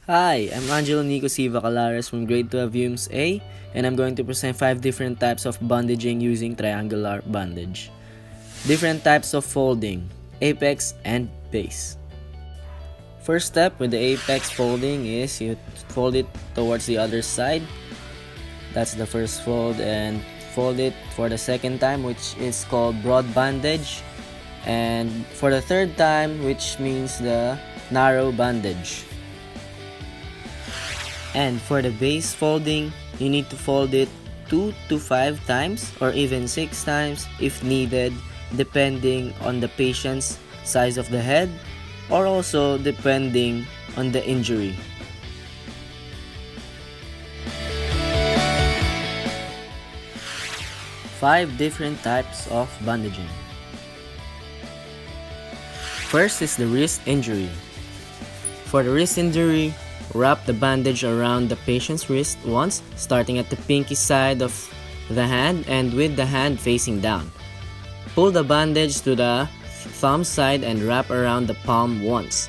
Hi, I'm Angelo Nico Siva Calares from Grade 12 UMS A, and I'm going to present 5 different types of bandaging using triangular bandage. Different types of folding, apex and base. First step with the apex folding is you fold it towards the other side. That's the first fold, and fold it for the second time, which is called broad bandage, and for the third time, which means the narrow bandage. And for the base folding, you need to fold it 2 to 5 times or even 6 times if needed, depending on the patient's size of the head or also depending on the injury. Five different types of bandaging. First is the wrist injury. For the wrist injury, wrap the bandage around the patient's wrist once, starting at the pinky side of the hand and with the hand facing down. Pull the bandage to the thumb side and wrap around the palm once.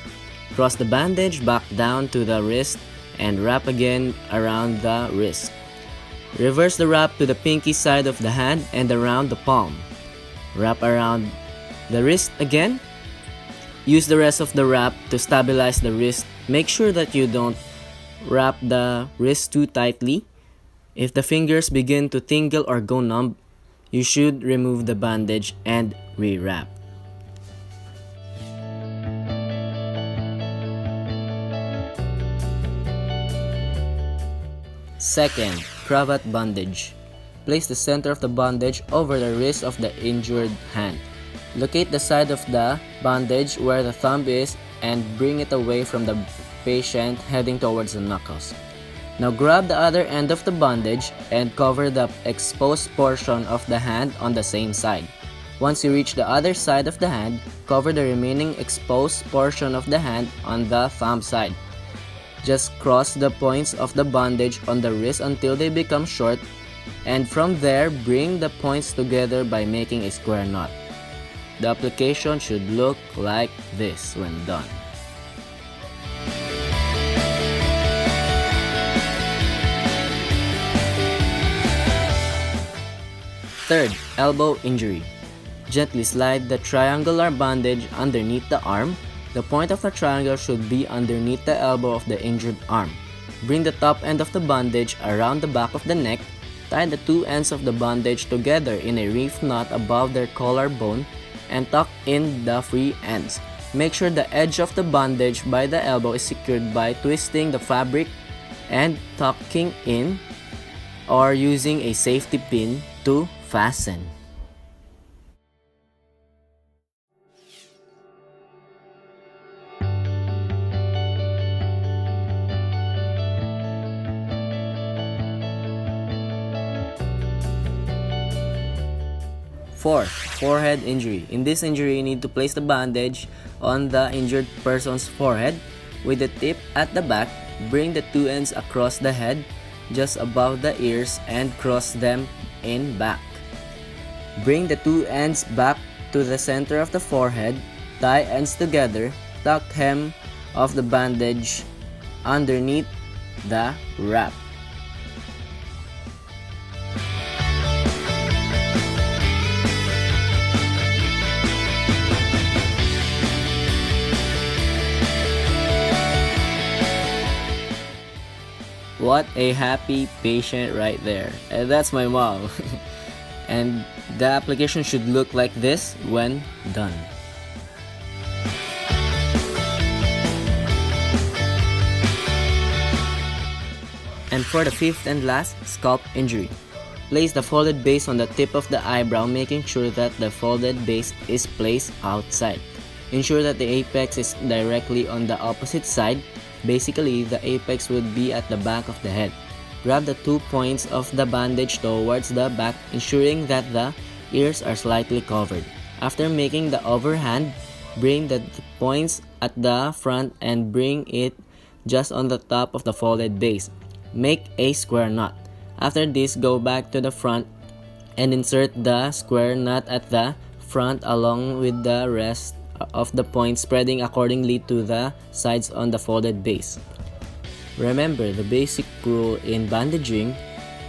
Cross the bandage back down to the wrist and wrap again around the wrist. Reverse the wrap to the pinky side of the hand and around the palm. Wrap around the wrist again. Use the rest of the wrap to stabilize the wrist. Make sure that you don't wrap the wrist too tightly. If the fingers begin to tingle or go numb, you should remove the bandage and re-wrap. Second, cravat bandage. Place the center of the bandage over the wrist of the injured hand. Locate the side of the bandage where the thumb is and bring it away from the patient heading towards the knuckles. Now grab the other end of the bandage and cover the exposed portion of the hand on the same side. Once you reach the other side of the hand, cover the remaining exposed portion of the hand on the thumb side. Just cross the points of the bandage on the wrist until they become short, and from there bring the points together by making a square knot. The application should look like this when done. Third, elbow injury. Gently slide the triangular bandage underneath the arm. The point of the triangle should be underneath the elbow of the injured arm. Bring the top end of the bandage around the back of the neck. Tie the two ends of the bandage together in a reef knot above their collarbone and tuck in the free ends. Make sure the edge of the bandage by the elbow is secured by twisting the fabric and tucking in or using a safety pin to fasten. Fourth, forehead injury. In this injury, you need to place the bandage on the injured person's forehead with the tip at the back. Bring the two ends across the head, just above the ears, and cross them in back. Bring the two ends back to the center of the forehead. Tie ends together. Tuck hem of the bandage underneath the wrap. What a happy patient right there. And that's my mom. And the application should look like this when done. And for the fifth and last, scalp injury. Place the folded base on the tip of the eyebrow, making sure that the folded base is placed outside. Ensure that the apex is directly on the opposite side. Basically, the apex would be at the back of the head. Grab the 2 points of the bandage towards the back, ensuring that the ears are slightly covered. After making the overhand, bring the points at the front and bring it just on the top of the folded base. Make a square knot. After this, go back to the front and insert the square knot at the front along with the rest of the points, spreading accordingly to the sides on the folded base. Remember the basic rule in bandaging,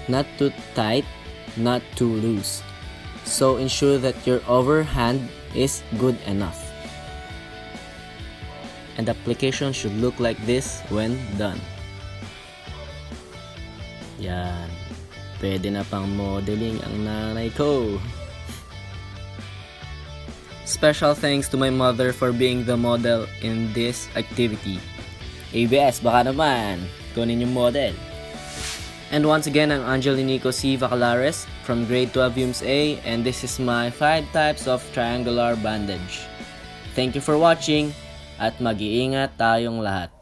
not too tight, not too loose. So ensure that your overhand is good enough. And application should look like this when done. Yan. Pwede na pang modeling ang nanay ko. Special thanks to my mother for being the model in this activity. ABS, baka naman kunin yung model. And once again, I'm Angelinico C. Vacalares from grade 12 UMS A, and this is my 5 types of triangular bandage. Thank you for watching, at mag-iingat tayong lahat.